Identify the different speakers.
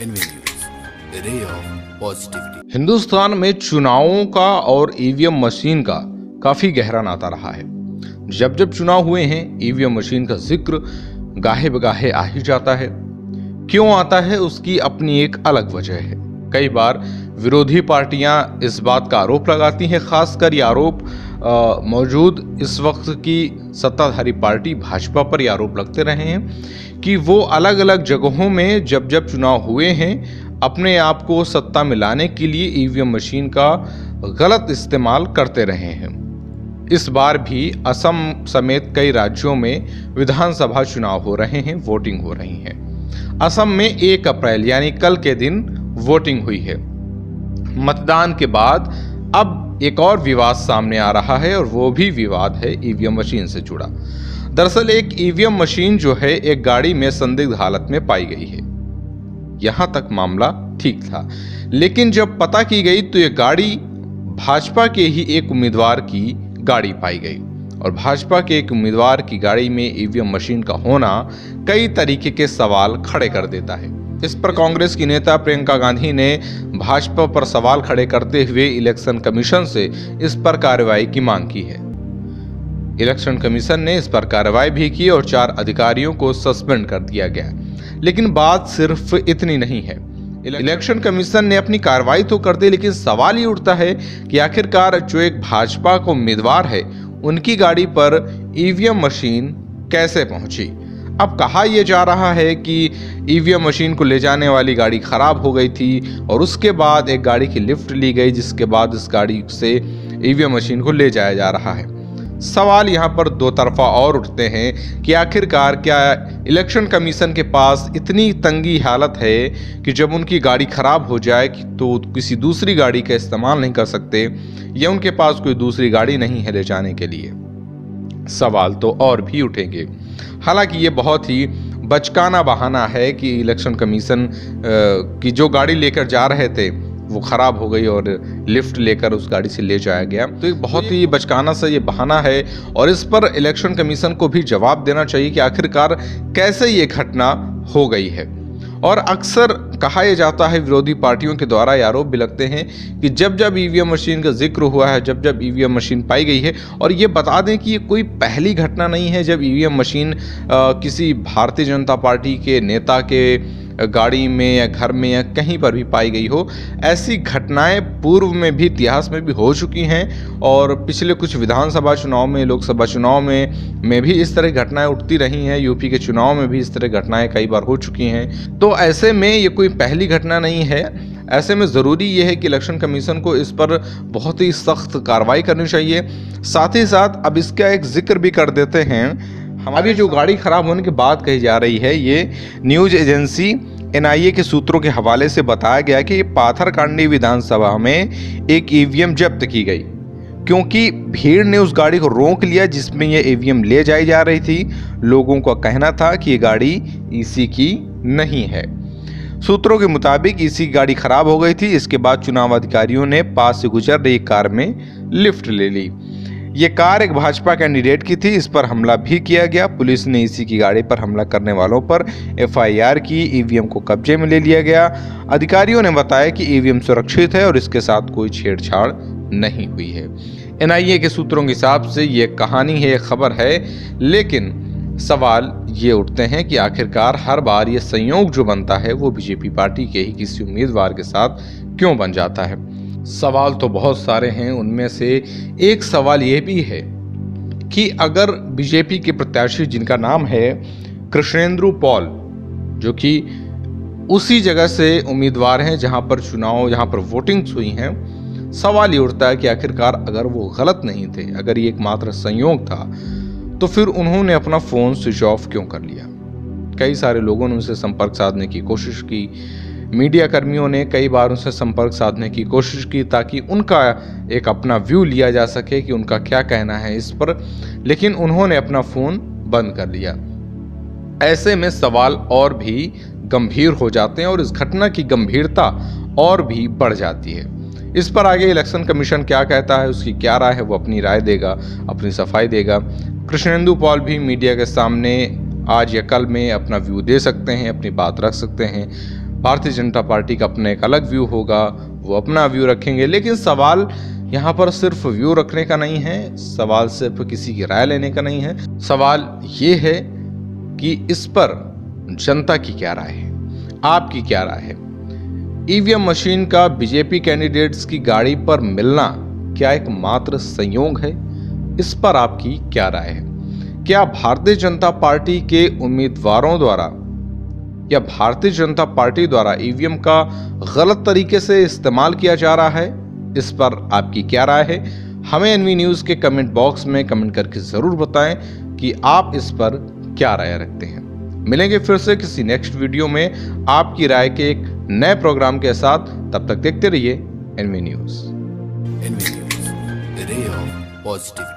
Speaker 1: NV News, a ray of positivity।
Speaker 2: Hindustan में चुनावों का और ईवीएम मशीन का काफी गहरा नाता रहा है। जब जब चुनाव हुए हैं, ईवीएम मशीन का जिक्र गाहे बगाहे आ ही जाता है। क्यों आता है, उसकी अपनी एक अलग वजह है। कई बार विरोधी पार्टियां इस बात का आरोप लगाती हैं, खासकर ये आरोप मौजूद इस वक्त की सत्ताधारी पार्टी भाजपा पर ये आरोप लगते रहे हैं कि वो अलग अलग जगहों में जब जब चुनाव हुए हैं, अपने आप को सत्ता में लाने के लिए ईवीएम मशीन का गलत इस्तेमाल करते रहे हैं। इस बार भी असम समेत कई राज्यों में विधानसभा चुनाव हो रहे हैं, वोटिंग हो रही है। असम में 1 अप्रैल यानी कल के दिन वोटिंग हुई है। मतदान के बाद अब एक और विवाद सामने आ रहा है और वो भी विवाद है ईवीएम मशीन से जुड़ा। दरअसल एक ईवीएम मशीन जो है एक गाड़ी में संदिग्ध हालत में पाई गई है। यहां तक मामला ठीक था, लेकिन जब पता की गई तो ये गाड़ी भाजपा के ही एक उम्मीदवार की गाड़ी पाई गई। और भाजपा के एक उम्मीदवार की गाड़ी में ईवीएम मशीन का होना कई तरीके के सवाल खड़े कर देता है। इस पर कांग्रेस की नेता प्रियंका गांधी ने भाजपा पर सवाल खड़े करते हुए इलेक्शन कमीशन से इस पर कार्रवाई की मांग की है। इलेक्शन कमीशन ने इस पर कार्रवाई भी की और 4 अधिकारियों को सस्पेंड कर दिया गया। लेकिन बात सिर्फ इतनी नहीं है। इलेक्शन कमीशन ने अपनी कार्रवाई तो कर दी, लेकिन सवाल ये उठता है कि आखिरकार जो एक भाजपा का उम्मीदवार है, उनकी गाड़ी पर ईवीएम मशीन कैसे पहुंची। अब कहा यह जा रहा है कि ईवीएम मशीन को ले जाने वाली गाड़ी खराब हो गई थी और उसके बाद एक गाड़ी की लिफ्ट ली गई, जिसके बाद इस गाड़ी से ईवीएम मशीन को ले जाया जा रहा है। सवाल यहाँ पर 2 तरफा और उठते हैं कि आखिरकार क्या इलेक्शन कमीशन के पास इतनी तंगी हालत है कि जब उनकी गाड़ी खराब हो जाए तो किसी दूसरी गाड़ी का इस्तेमाल नहीं कर सकते, या उनके पास कोई दूसरी गाड़ी नहीं है ले जाने के लिए। सवाल तो और भी उठेंगे। हालांकि ये बहुत ही बचकाना बहाना है कि इलेक्शन कमीशन की जो गाड़ी लेकर जा रहे थे वो खराब हो गई और लिफ्ट लेकर उस गाड़ी से ले जाया गया। तो एक बहुत ही बचकाना सा ये बहाना है और इस पर इलेक्शन कमीशन को भी जवाब देना चाहिए कि आखिरकार कैसे ये घटना हो गई है। और अक्सर कहा यह जाता है, विरोधी पार्टियों के द्वारा ये आरोप भी लगते हैं कि जब जब ईवीएम मशीन का जिक्र हुआ है, जब जब ईवीएम मशीन पाई गई है, और ये बता दें कि ये कोई पहली घटना नहीं है जब ईवीएम मशीन किसी भारतीय जनता पार्टी के नेता के गाड़ी में या घर में या कहीं पर भी पाई गई हो। ऐसी घटनाएं पूर्व में भी इतिहास में भी हो चुकी हैं और पिछले कुछ विधानसभा चुनाव में, लोकसभा चुनाव में भी इस तरह घटनाएं उठती रही हैं। यूपी के चुनाव में भी इस तरह घटनाएं कई बार हो चुकी हैं। तो ऐसे में ये कोई पहली घटना नहीं है। ऐसे में ज़रूरी ये है कि इलेक्शन कमीशन को इस पर बहुत ही सख्त कार्रवाई करनी चाहिए। साथ ही साथ अब इसका एक जिक्र भी कर देते हैं। हमारी जो गाड़ी खराब होने की बात कही जा रही है, ये न्यूज एजेंसी NIA के सूत्रों के हवाले से बताया गया कि पाथरकांडी विधानसभा में एक ईवीएम जब्त की गई, क्योंकि भीड़ ने उस गाड़ी को रोक लिया जिसमें यह ईवीएम ले जाई जा रही थी। लोगों का कहना था कि ये गाड़ी EC की नहीं है। सूत्रों के मुताबिक EC की गाड़ी खराब हो गई थी। इसके बाद चुनाव अधिकारियों ने पास से गुजर रही कार में लिफ्ट ले ली। ये कार एक भाजपा कैंडिडेट की थी। इस पर हमला भी किया गया। पुलिस ने EC की गाड़ी पर हमला करने वालों पर FIR की। ईवीएम को कब्जे में ले लिया गया। अधिकारियों ने बताया कि ईवीएम सुरक्षित है और इसके साथ कोई छेड़छाड़ नहीं हुई है। NIA के सूत्रों के हिसाब से ये कहानी है, ये खबर है, लेकिन सवाल ये उठते हैं कि आखिरकार हर बार ये संयोग जो बनता है वो बीजेपी पार्टी के ही किसी उम्मीदवार के साथ क्यों बन जाता है। सवाल तो बहुत सारे हैं, उनमें से एक सवाल ये भी है कि अगर बीजेपी के प्रत्याशी जिनका नाम है कृष्णेंदु पॉल, जो कि उसी जगह से उम्मीदवार हैं जहां पर वोटिंग्स हुई हैं, सवाल ये उठता है कि आखिरकार अगर वो गलत नहीं थे, अगर ये एकमात्र संयोग था, तो फिर उन्होंने अपना फ़ोन स्विच ऑफ क्यों कर लिया। कई सारे लोगों ने उनसे संपर्क साधने की कोशिश की। मीडिया कर्मियों ने कई बार उनसे संपर्क साधने की कोशिश की ताकि उनका एक अपना व्यू लिया जा सके कि उनका क्या कहना है इस पर, लेकिन उन्होंने अपना फ़ोन बंद कर लिया। ऐसे में सवाल और भी गंभीर हो जाते हैं और इस घटना की गंभीरता और भी बढ़ जाती है। इस पर आगे इलेक्शन कमीशन क्या कहता है, उसकी क्या राय है, वो अपनी राय देगा, अपनी सफाई देगा। कृष्णेंदु पॉल भी मीडिया के सामने आज या कल में अपना व्यू दे सकते हैं, अपनी बात रख सकते हैं। भारतीय जनता पार्टी का अपना एक अलग व्यू होगा, वो अपना व्यू रखेंगे। लेकिन सवाल यहाँ पर सिर्फ व्यू रखने का नहीं है, सवाल सिर्फ किसी की राय लेने का नहीं है। सवाल ये है कि इस पर जनता की क्या राय है, आपकी क्या राय है। ईवीएम मशीन का बीजेपी कैंडिडेट्स की गाड़ी पर मिलना क्या एक मात्र संयोग है, इस पर आपकी क्या राय है। क्या भारतीय जनता पार्टी के उम्मीदवारों द्वारा या भारतीय जनता पार्टी द्वारा ईवीएम का गलत तरीके से इस्तेमाल किया जा रहा है, इस पर आपकी क्या राय है। हमें एनवी न्यूज़ के कमेंट बॉक्स में कमेंट करके ज़रूर बताएं कि आप इस पर क्या राय रखते हैं। मिलेंगे फिर से किसी नेक्स्ट वीडियो में आपकी राय के एक नए प्रोग्राम के साथ। तब तक देखते रहिए NV news.
Speaker 1: NV News, the ray of positivity.